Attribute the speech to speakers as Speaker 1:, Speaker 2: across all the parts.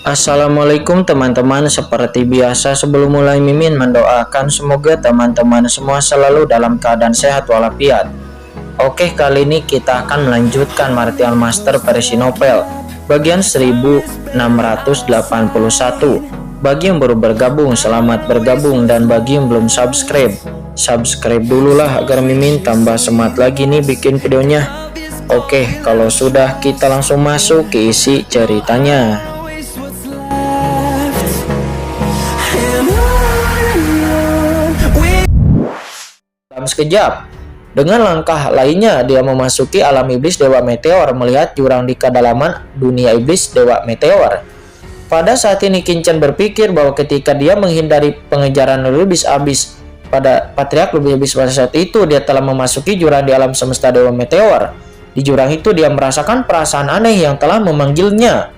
Speaker 1: Assalamualaikum teman-teman, seperti biasa sebelum mulai Mimin mendoakan semoga teman-teman semua selalu dalam keadaan sehat walafiat. Oke, kali ini kita akan melanjutkan Martial Master versi novel bagian 1681. Bagi yang baru bergabung, selamat bergabung, dan bagi yang belum subscribe dulu lah agar Mimin tambah semangat lagi nih bikin videonya. Oke, kalau sudah kita langsung masuk ke isi ceritanya. Dalam sekejap, dengan langkah lainnya dia memasuki alam iblis Dewa Meteor, melihat jurang di kedalaman dunia iblis Dewa Meteor. Pada saat ini Kinchan berpikir bahwa ketika dia menghindari pengejaran Lebis Abis pada Patriark Lebis Abis pada saat itu, dia telah memasuki jurang di alam semesta Dewa Meteor. Di jurang itu dia merasakan perasaan aneh yang telah memanggilnya.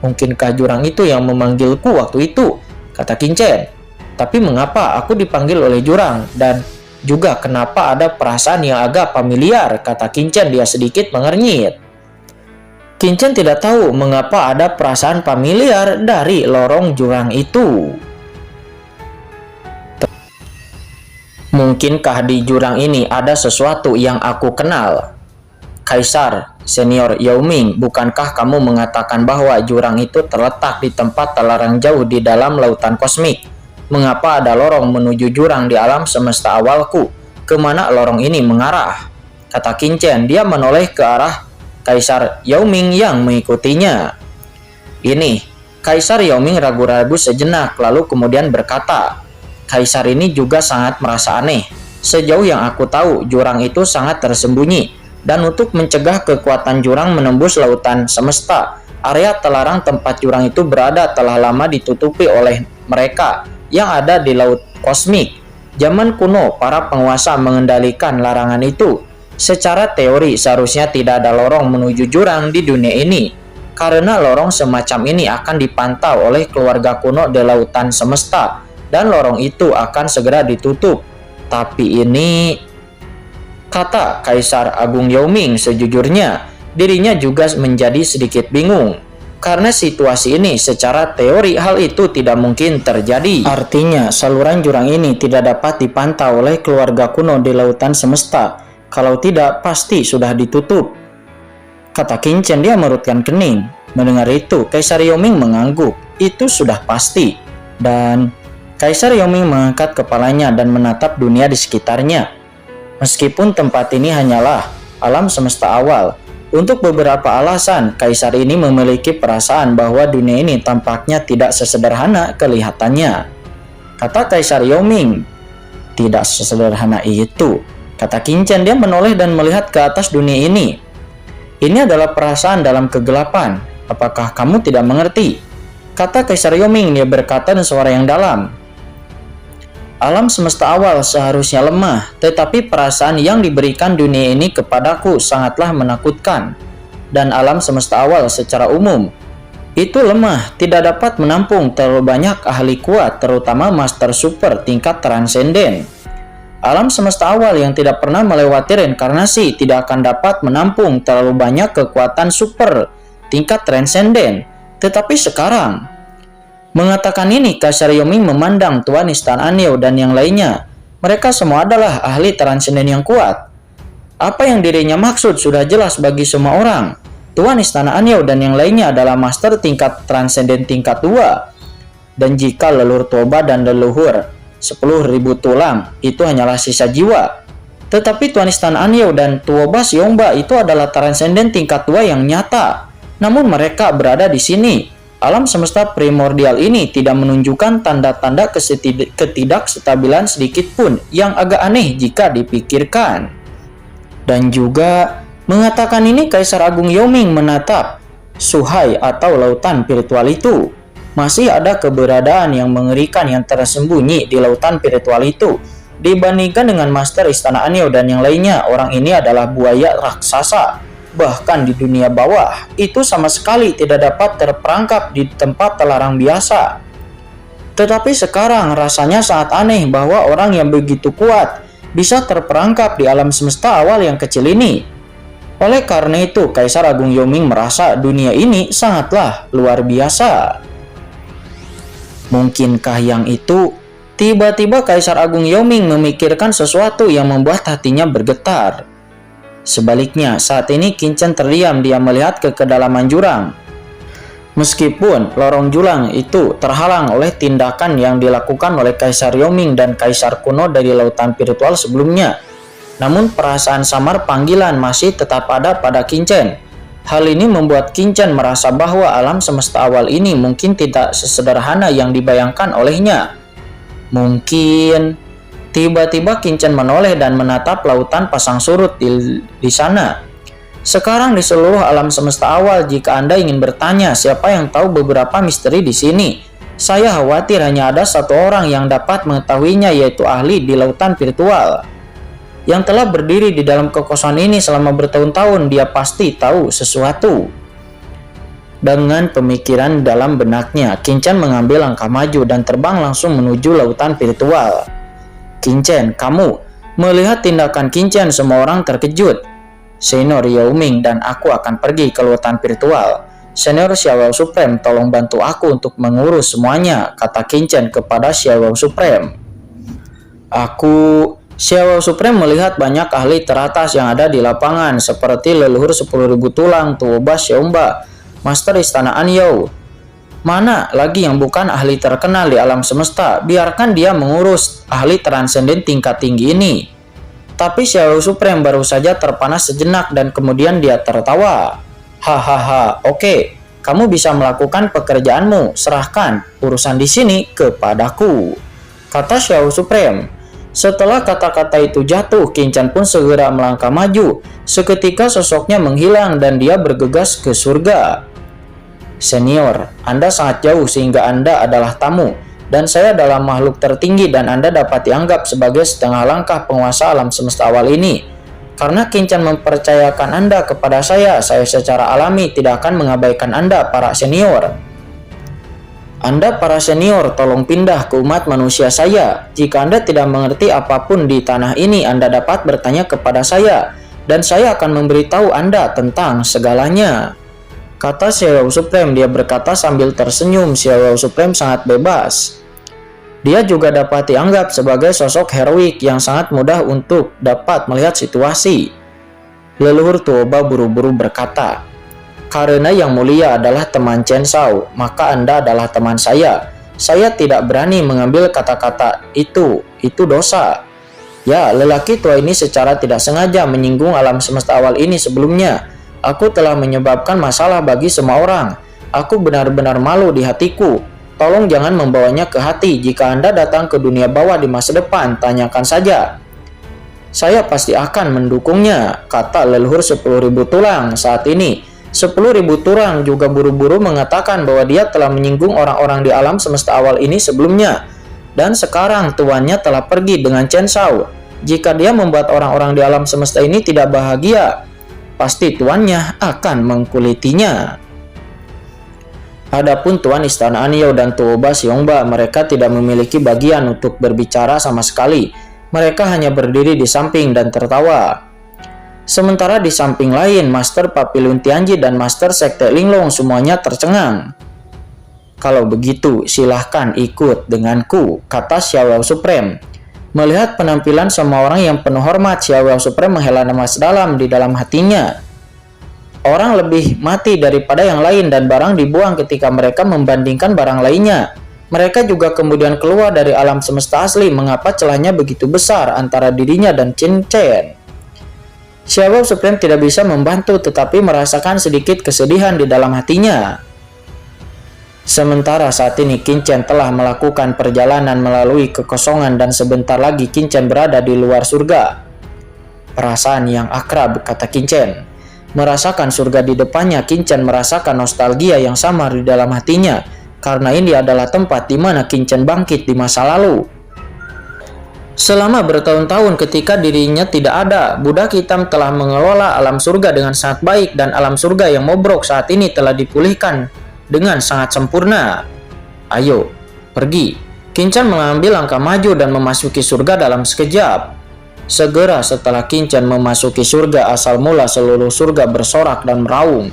Speaker 1: Mungkinkah jurang itu yang memanggilku waktu itu? Kata Kinchan. Tapi mengapa aku dipanggil oleh jurang, dan juga kenapa ada perasaan yang agak familiar? Kata Kinchan, dia sedikit mengernyit. Kinchan tidak tahu mengapa ada perasaan familiar dari lorong jurang itu. Mungkinkah di jurang ini ada sesuatu yang aku kenal? Kaisar Senior Yao Ming, bukankah kamu mengatakan bahwa jurang itu terletak di tempat terlarang jauh di dalam lautan kosmik? Mengapa ada lorong menuju jurang di alam semesta awalku? Kemana lorong ini mengarah? Kata Kinchan, dia menoleh ke arah Kaisar Yao Ming yang mengikutinya. Ini, Kaisar Yao Ming ragu-ragu sejenak, lalu kemudian berkata, Kaisar ini juga sangat merasa aneh. Sejauh yang aku tahu, jurang itu sangat tersembunyi, dan untuk mencegah kekuatan jurang menembus lautan semesta, area terlarang tempat jurang itu berada telah lama ditutupi oleh mereka yang ada di laut kosmik. Zaman kuno, para penguasa mengendalikan larangan itu. Secara teori, seharusnya tidak ada lorong menuju jurang di dunia ini, karena lorong semacam ini akan dipantau oleh keluarga kuno di lautan semesta, dan lorong itu akan segera ditutup. Tapi ini, kata Kaisar Agung Yao Ming, sejujurnya dirinya juga menjadi sedikit bingung. Karena situasi ini, secara teori hal itu tidak mungkin terjadi. Artinya, saluran jurang ini tidak dapat dipantau oleh keluarga kuno di lautan semesta. Kalau tidak, pasti sudah ditutup. Kata Kinchan, dia merutkan kening. Mendengar itu, Kaisar Yao Ming mengangguk. Itu sudah pasti. Dan Kaisar Yao Ming mengangkat kepalanya dan menatap dunia di sekitarnya. Meskipun tempat ini hanyalah alam semesta awal, untuk beberapa alasan, Kaisar ini memiliki perasaan bahwa dunia ini tampaknya tidak sesederhana kelihatannya. Kata Kaisar Yao Ming, tidak sesederhana itu. Kata Kinchan, dia menoleh dan melihat ke atas dunia ini. Ini adalah perasaan dalam kegelapan. Apakah kamu tidak mengerti? Kata Kaisar Yao Ming, dia berkata dengan suara yang dalam. Alam semesta awal seharusnya lemah, tetapi perasaan yang diberikan dunia ini kepadaku sangatlah menakutkan. Dan alam semesta awal secara umum itu lemah, tidak dapat menampung terlalu banyak ahli kuat, terutama master super tingkat transenden. Alam semesta awal yang tidak pernah melewati reinkarnasi tidak akan dapat menampung terlalu banyak kekuatan super tingkat transenden. Tetapi sekarang, mengatakan ini, Kaisar Yao Ming memandang Tuan Istana Anyao dan yang lainnya. Mereka semua adalah ahli transenden yang kuat. Apa yang dirinya maksud sudah jelas bagi semua orang. Tuan Istana Anyao dan yang lainnya adalah master tingkat transenden tingkat 2. Dan jika leluhur Tuoba dan leluhur 10.000 tulang itu hanyalah sisa jiwa. Tetapi Tuan Istana Anyao dan Tuoba Xiongba itu adalah transenden tingkat 2 yang nyata. Namun mereka berada di sini. Alam semesta primordial ini tidak menunjukkan tanda-tanda ketidakstabilan sedikit pun, yang agak aneh jika dipikirkan. Dan juga mengatakan ini, Kaisar Agung Yao Ming menatap Suhai atau lautan virtual itu. Masih ada keberadaan yang mengerikan yang tersembunyi di lautan virtual itu. Dibandingkan dengan Master Istana Anyao dan yang lainnya, orang ini adalah buaya raksasa. Bahkan di dunia bawah, itu sama sekali tidak dapat terperangkap di tempat terlarang biasa. Tetapi sekarang rasanya sangat aneh bahwa orang yang begitu kuat bisa terperangkap di alam semesta awal yang kecil ini. Oleh karena itu, Kaisar Agung Yao Ming merasa dunia ini sangatlah luar biasa. Mungkinkah yang itu? Tiba-tiba Kaisar Agung Yaoming memikirkan sesuatu yang membuat hatinya bergetar. Sebaliknya, saat ini Qin Chen terdiam, dia melihat ke kedalaman jurang. Meskipun lorong jurang itu terhalang oleh tindakan yang dilakukan oleh Kaisar Yaoming dan Kaisar kuno dari lautan virtual sebelumnya, namun perasaan samar panggilan masih tetap ada pada Qin Chen. Hal ini membuat Qin Chen merasa bahwa alam semesta awal ini mungkin tidak sesederhana yang dibayangkan olehnya. Mungkin. Tiba-tiba Qin Chen menoleh dan menatap lautan pasang surut di sana. Sekarang di seluruh alam semesta awal, jika Anda ingin bertanya siapa yang tahu beberapa misteri di sini, saya khawatir hanya ada satu orang yang dapat mengetahuinya, yaitu ahli di lautan virtual. Yang telah berdiri di dalam kekosongan ini selama bertahun-tahun, dia pasti tahu sesuatu. Dengan pemikiran dalam benaknya, Qin Chen mengambil langkah maju dan terbang langsung menuju lautan virtual. Qin Chen, kamu. Melihat tindakan Qin Chen, semua orang terkejut. Senior Yaoming dan aku akan pergi ke lautan virtual. Senior Xiao Supreme, tolong bantu aku untuk mengurus semuanya, kata Qin Chen kepada Xiao Supreme. Xiao Supreme melihat banyak ahli teratas yang ada di lapangan, seperti leluhur 10.000 tulang, Tuoba Xiaomba, Master Istana Anyou. Mana lagi yang bukan ahli terkenal di alam semesta? Biarkan dia mengurus ahli transenden tingkat tinggi ini. Tapi Xiao Supreme baru saja terpanas sejenak dan kemudian dia tertawa. Hahaha, oke, kamu bisa melakukan pekerjaanmu. Serahkan urusan di sini kepadaku, kata Xiao Supreme. Setelah kata-kata itu jatuh, Qin Chen pun segera melangkah maju. Seketika sosoknya menghilang dan dia bergegas ke surga. Senior, Anda sangat jauh sehingga Anda adalah tamu, dan saya adalah makhluk tertinggi dan Anda dapat dianggap sebagai setengah langkah penguasa alam semesta awal ini. Karena Qin Chen mempercayakan Anda kepada saya secara alami tidak akan mengabaikan Anda, para senior. Anda para senior, tolong pindah ke umat manusia saya. Jika Anda tidak mengerti apapun di tanah ini, Anda dapat bertanya kepada saya, dan saya akan memberitahu Anda tentang segalanya, kata Xiao Supreme. Dia berkata sambil tersenyum. Xiao Supreme sangat bebas. Dia juga dapat dianggap sebagai sosok heroik yang sangat mudah untuk dapat melihat situasi. Leluhur Tuoba buru-buru berkata, karena yang mulia adalah teman Chen Shao, maka Anda adalah teman saya. Saya tidak berani mengambil kata-kata itu dosa. Ya, lelaki tua ini secara tidak sengaja menyinggung alam semesta awal ini sebelumnya. Aku telah menyebabkan masalah bagi semua orang. Aku benar-benar malu di hatiku. Tolong jangan membawanya ke hati. Jika Anda datang ke dunia bawah di masa depan, tanyakan saja. Saya pasti akan mendukungnya, kata leluhur 10.000 tulang. Saat ini 10.000 tulang juga buru-buru mengatakan bahwa dia telah menyinggung orang-orang di alam semesta awal ini sebelumnya, dan sekarang tuannya telah pergi dengan Chen Shao. Jika dia membuat orang-orang di alam semesta ini tidak bahagia, pasti tuannya akan mengkulitinya. Adapun tuan Istana Anyou dan Tuoba Xiaomba, mereka tidak memiliki bagian untuk berbicara sama sekali. Mereka hanya berdiri di samping dan tertawa. Sementara di samping lain, Master Papillon Tianji dan Master Sekte Linglong semuanya tercengang. Kalau begitu, silahkan ikut denganku, kata Xiao Supreme. Melihat penampilan semua orang yang penuh hormat, Xiao Supreme menghela napas dalam di dalam hatinya. Orang lebih mati daripada yang lain dan barang dibuang ketika mereka membandingkan barang lainnya. Mereka juga kemudian keluar dari alam semesta asli. Mengapa celahnya begitu besar antara dirinya dan Qin Chen? Xiao Supreme tidak bisa membantu tetapi merasakan sedikit kesedihan di dalam hatinya. Sementara saat ini Qin Chen telah melakukan perjalanan melalui kekosongan dan sebentar lagi Qin Chen berada di luar surga. Perasaan yang akrab, kata Qin Chen. Merasakan surga di depannya, Qin Chen merasakan nostalgia yang samar di dalam hatinya, karena ini adalah tempat di mana Qin Chen bangkit di masa lalu. Selama bertahun-tahun ketika dirinya tidak ada, budak hitam telah mengelola alam surga dengan sangat baik dan alam surga yang mobrok saat ini telah dipulihkan dengan sangat sempurna. Ayo, pergi. Qin Chen mengambil langkah maju dan memasuki surga dalam sekejap. Segera setelah Qin Chen memasuki surga asal mula, seluruh surga bersorak dan meraung.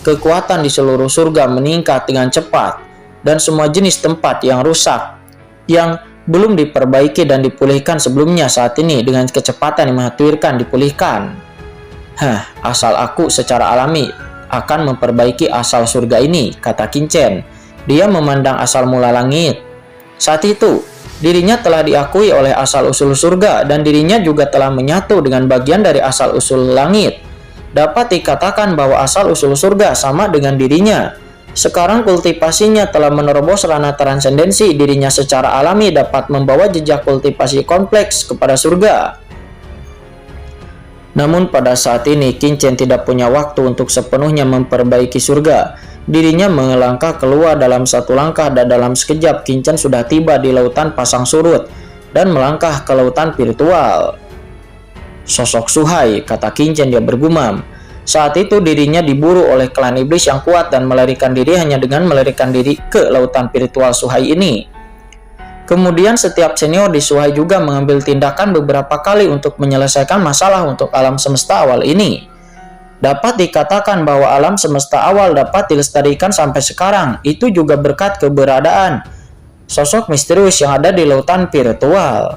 Speaker 1: Kekuatan di seluruh surga meningkat dengan cepat. dan semua jenis tempat yang rusak, yang belum diperbaiki dan dipulihkan sebelumnya saat ini dengan kecepatan yang mengkhawatirkan dipulihkan. Asal aku secara alami akan memperbaiki asal surga ini, kata Qin. Dia memandang asal mula langit. Saat itu, dirinya telah diakui oleh asal-usul surga dan dirinya juga telah menyatu dengan bagian dari asal-usul langit. Dapat dikatakan bahwa asal-usul surga sama dengan dirinya. Sekarang kultivasinya telah menerobos ranah transendensi, dirinya secara alami dapat membawa jejak kultivasi kompleks kepada surga. Namun pada saat ini Qin tidak punya waktu untuk sepenuhnya memperbaiki surga. Dirinya melangkah keluar dalam satu langkah dan dalam sekejap Qin sudah tiba di lautan pasang surut dan melangkah ke lautan virtual. Sosok Suhai, kata Qin, dia bergumam. Saat itu dirinya diburu oleh klan iblis yang kuat dan melarikan diri hanya dengan melarikan diri ke lautan virtual Suhai ini. Kemudian setiap senior di Suhai juga mengambil tindakan beberapa kali untuk menyelesaikan masalah untuk alam semesta awal ini. Dapat dikatakan bahwa alam semesta awal dapat dilestarikan sampai sekarang, itu juga berkat keberadaan sosok misterius yang ada di lautan virtual.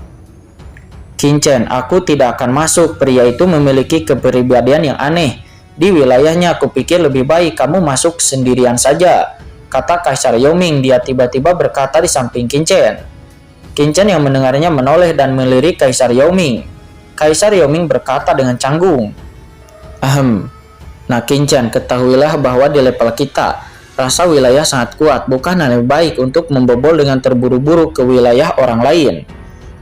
Speaker 1: Qin, aku tidak akan masuk. Pria itu memiliki kepribadian yang aneh. Di wilayahnya aku pikir lebih baik kamu masuk sendirian saja, kata Kaisar Yaoming. Dia tiba-tiba berkata di samping Qin. Qin yang mendengarnya menoleh dan melirik Kaisar Yaoming. Kaisar Yaoming berkata dengan canggung, Nah Qin, ketahuilah bahwa di level kita, rasa wilayah sangat kuat, bukan lebih baik untuk membobol dengan terburu-buru ke wilayah orang lain,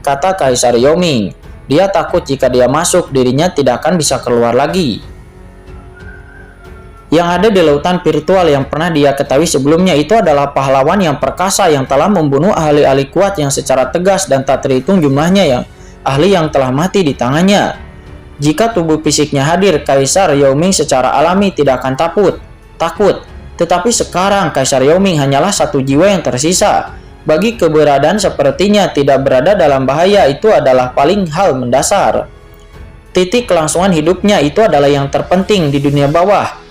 Speaker 1: kata Kaisar Yaoming. Dia takut jika dia masuk, dirinya tidak akan bisa keluar lagi. Yang ada di lautan virtual yang pernah dia ketahui sebelumnya itu adalah pahlawan yang perkasa yang telah membunuh ahli-ahli kuat yang secara tegas dan tak terhitung jumlahnya, yang ahli yang telah mati di tangannya. Jika tubuh fisiknya hadir, Kaisar Yaoming secara alami tidak akan takut. Tetapi sekarang Kaisar Yaoming hanyalah satu jiwa yang tersisa. Bagi keberadaan sepertinya tidak berada dalam bahaya itu adalah paling hal mendasar. Titik kelangsungan hidupnya itu adalah yang terpenting di dunia bawah.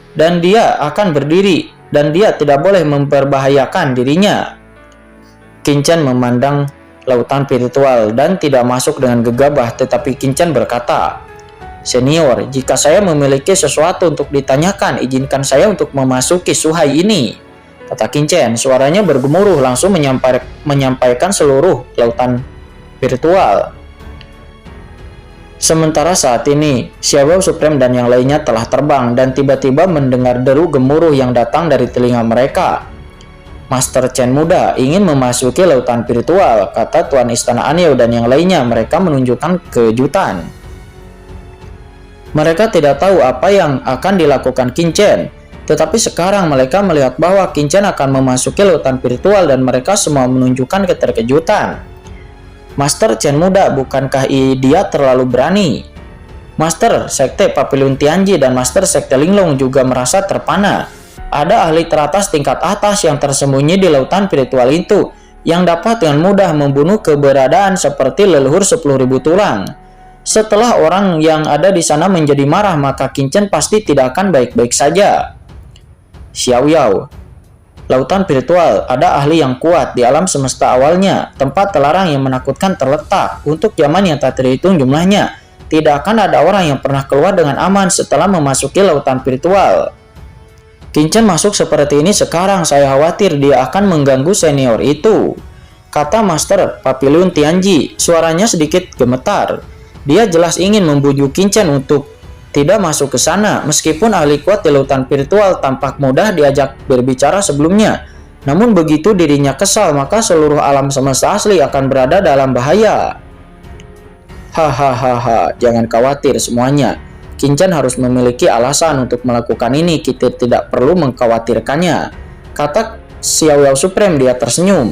Speaker 1: Dan dia akan berdiri dan dia tidak boleh memperbahayakan dirinya. Qin memandang lautan virtual dan tidak masuk dengan gegabah, tetapi Qin berkata, Senior, jika saya memiliki sesuatu untuk ditanyakan, izinkan saya untuk memasuki Suhai ini, kata Qin. Suaranya bergemuruh langsung menyampaikan seluruh lautan virtual. Sementara saat ini, Xiao Supreme dan yang lainnya telah terbang dan tiba-tiba mendengar deru gemuruh yang datang dari telinga mereka. Master Chen muda ingin memasuki lautan virtual, kata Tuan Istana Anyao dan yang lainnya. Mereka menunjukkan kejutan. Mereka tidak tahu apa yang akan dilakukan Qin, tetapi sekarang mereka melihat bahwa Qin akan memasuki lautan virtual dan mereka semua menunjukkan keterkejutan. Master Chen muda, bukankah dia terlalu berani? Master Sekte Papillon Tianji dan Master Sekte Linglong juga merasa terpana. Ada ahli teratas tingkat atas yang tersembunyi di lautan virtual itu, yang dapat dengan mudah membunuh keberadaan seperti leluhur 10.000 tulang. Setelah orang yang ada di sana menjadi marah, maka Qin pasti tidak akan baik-baik saja. Xiao Yao, lautan virtual, ada ahli yang kuat di alam semesta awalnya. Tempat terlarang yang menakutkan terletak. Untuk zaman yang tak terhitung jumlahnya, tidak akan ada orang yang pernah keluar dengan aman setelah memasuki lautan virtual. Qin masuk seperti ini sekarang, saya khawatir dia akan mengganggu senior itu, kata Master Papillon Tianji. Suaranya sedikit gemetar. Dia jelas ingin membujuk Qin untuk tidak masuk ke sana, meskipun ahli kuat di lautan virtual tampak mudah diajak berbicara sebelumnya. Namun begitu dirinya kesal, maka seluruh alam semesta asli akan berada dalam bahaya. Hahaha, jangan khawatir semuanya. Qin harus memiliki alasan untuk melakukan ini, kita tidak perlu mengkhawatirkannya, kata Xiao Supreme. Dia tersenyum.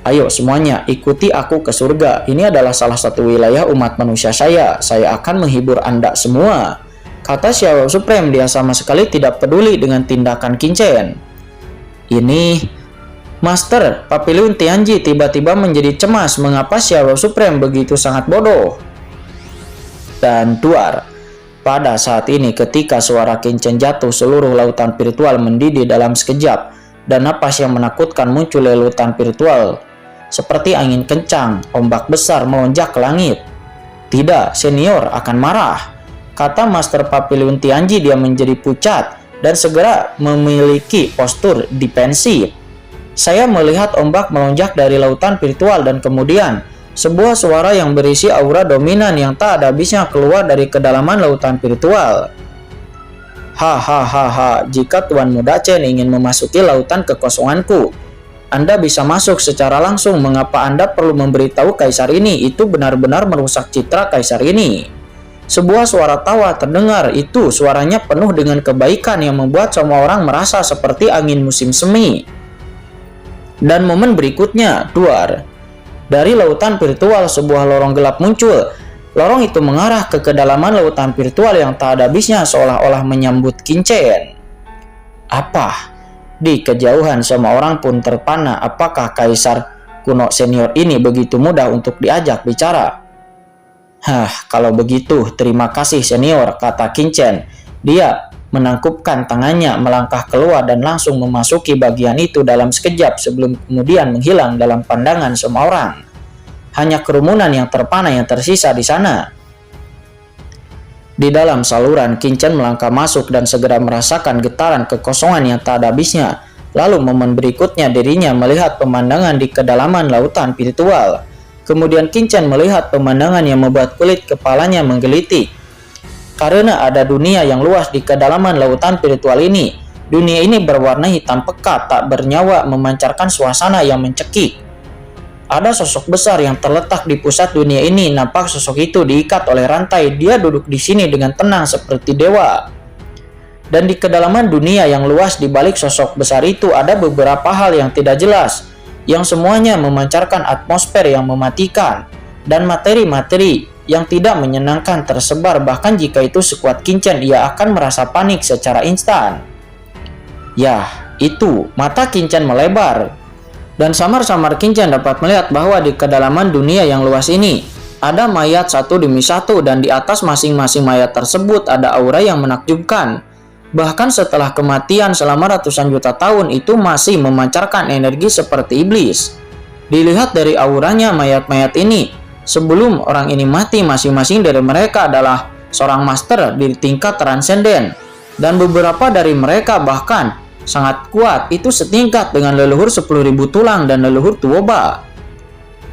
Speaker 1: Ayo semuanya, ikuti aku ke surga. Ini adalah salah satu wilayah umat manusia saya akan menghibur Anda semua, kata Xiao Supreme. Dia sama sekali tidak peduli dengan tindakan Qin. Ini Master Papillon Tianji tiba-tiba menjadi cemas. Mengapa Xiao Supreme begitu sangat bodoh? Dan duar. Pada saat ini ketika suara Qin jatuh, seluruh lautan virtual mendidih dalam sekejap. dan napas yang menakutkan muncul di lautan virtual. Seperti angin kencang, ombak besar melonjak ke langit. Tidak, senior akan marah, kata Master Papiliun Tianji. Dia menjadi pucat dan segera memiliki postur defensif. Saya melihat ombak melonjak dari lautan virtual dan kemudian sebuah suara yang berisi aura dominan yang tak ada habisnya keluar dari kedalaman lautan virtual. Hahaha, jika Tuan Muda Chen ingin memasuki lautan kekosonganku, Anda bisa masuk secara langsung. Mengapa Anda perlu memberitahu kaisar ini? Itu benar-benar merusak citra kaisar ini. Sebuah suara tawa terdengar. Itu suaranya penuh dengan kebaikan yang membuat semua orang merasa seperti angin musim semi. Dan momen berikutnya, duar. Dari lautan virtual sebuah lorong gelap muncul. Lorong itu mengarah ke kedalaman lautan virtual yang tak ada habisnya, seolah-olah menyambut Qin Chen. Apa? Di kejauhan semua orang pun terpana. Apakah kaisar kuno senior ini begitu mudah untuk diajak bicara? Kalau begitu terima kasih senior, kata Qin Chen. Dia menangkupkan tangannya, melangkah keluar dan langsung memasuki bagian itu dalam sekejap sebelum kemudian menghilang dalam pandangan semua orang. Hanya kerumunan yang terpana yang tersisa di sana. Di dalam saluran, Qin Chen melangkah masuk dan segera merasakan getaran kekosongan yang tak ada habisnya. Lalu momen berikutnya dirinya melihat pemandangan di kedalaman lautan virtual. Kemudian Qin Chen melihat pemandangan yang membuat kulit kepalanya menggelitik. Karena ada dunia yang luas di kedalaman lautan virtual ini. Dunia ini berwarna hitam pekat, tak bernyawa, memancarkan suasana yang mencekik. Ada sosok besar yang terletak di pusat dunia ini. Nampak sosok itu diikat oleh rantai. Dia duduk di sini dengan tenang seperti dewa. Dan di kedalaman dunia yang luas di balik sosok besar itu ada beberapa hal yang tidak jelas, yang semuanya memancarkan atmosfer yang mematikan dan materi-materi yang tidak menyenangkan tersebar. Bahkan jika itu sekuat Qin Chen, ia akan merasa panik secara instan. Yah, itu mata Qin Chen melebar. Dan samar-samar Qin Chen dapat melihat bahwa di kedalaman dunia yang luas ini ada mayat satu demi satu, dan di atas masing-masing mayat tersebut ada aura yang menakjubkan. Bahkan setelah kematian selama ratusan juta tahun, itu masih memancarkan energi seperti iblis. Dilihat dari auranya mayat-mayat ini, sebelum orang ini mati, masing-masing dari mereka adalah seorang master di tingkat transenden. Dan beberapa dari mereka bahkan sangat kuat, itu setingkat dengan leluhur 10.000 tulang dan leluhur Tuoba.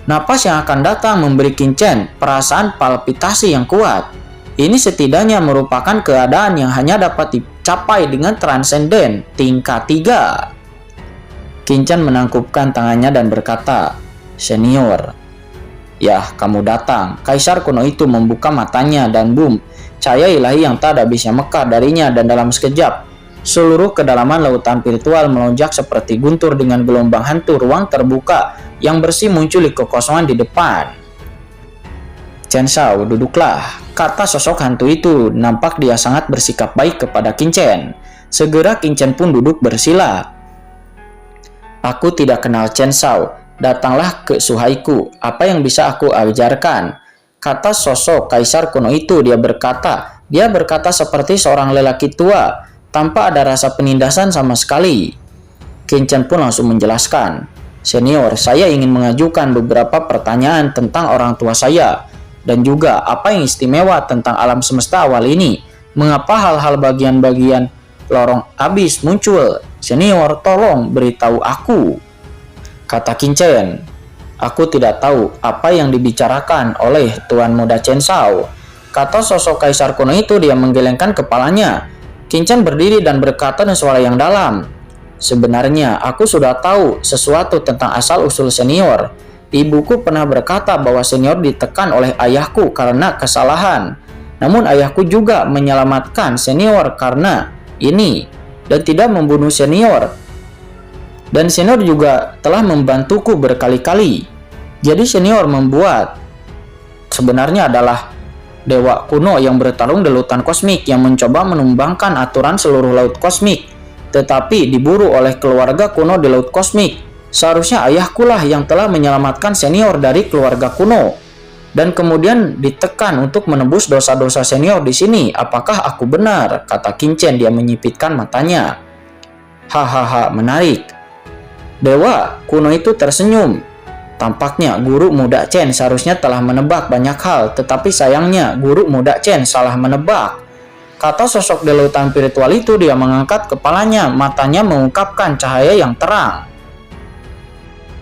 Speaker 1: Napas yang akan datang memberi Qin Chen perasaan palpitasi yang kuat. Ini setidaknya merupakan keadaan yang hanya dapat dicapai dengan transenden tingkat 3. Qin Chen menangkupkan tangannya dan berkata, "Senior." "Yah, kamu datang." Kaisar kuno itu membuka matanya dan boom, cahaya ilahi yang tak ada habisnya mekar darinya, dan dalam sekejap seluruh kedalaman lautan virtual melonjak seperti guntur dengan gelombang hantu. Ruang terbuka yang bersih muncul di kekosongan di depan. "Chen Shao, duduklah," kata sosok hantu itu. Nampak dia sangat bersikap baik kepada Qin Chen. Segera Qin Chen pun duduk bersila. "Aku tidak kenal Chen Shao. Datanglah ke suhaiku. Apa yang bisa aku ajarkan?" kata sosok kaisar kuno itu. Dia berkata seperti seorang lelaki tua, tanpa ada rasa penindasan sama sekali. Qin Chen pun langsung menjelaskan, "Senior, saya ingin mengajukan beberapa pertanyaan tentang orang tua saya, dan juga apa yang istimewa tentang alam semesta awal ini. Mengapa hal-hal bagian-bagian lorong abis muncul? Senior, tolong beritahu aku," kata Qin Chen. "Aku tidak tahu apa yang dibicarakan oleh Tuan Muda Chen Shao," kata sosok kaisar kuno itu. Dia menggelengkan kepalanya. Qin Chen berdiri dan berkata dengan suara yang dalam, "Sebenarnya aku sudah tahu sesuatu tentang asal-usul senior. Ibuku pernah berkata bahwa senior ditekan oleh ayahku karena kesalahan. Namun ayahku juga menyelamatkan senior karena ini dan tidak membunuh senior. Dan senior juga telah membantuku berkali-kali. Jadi senior membuat sebenarnya adalah dewa kuno yang bertarung di lautan kosmik, yang mencoba menumbangkan aturan seluruh laut kosmik, tetapi diburu oleh keluarga kuno di laut kosmik. Seharusnya ayahkulah yang telah menyelamatkan senior dari keluarga kuno, dan kemudian ditekan untuk menebus dosa-dosa senior di sini. Apakah aku benar?" kata Qin Chen. Dia menyipitkan matanya. "Hahaha, menarik. Dewa kuno itu tersenyum. Tampaknya guru muda Chen seharusnya telah menebak banyak hal, tetapi sayangnya guru muda Chen salah menebak. Kata sosok di lautan spiritual itu. Dia mengangkat kepalanya, matanya mengungkapkan cahaya yang terang.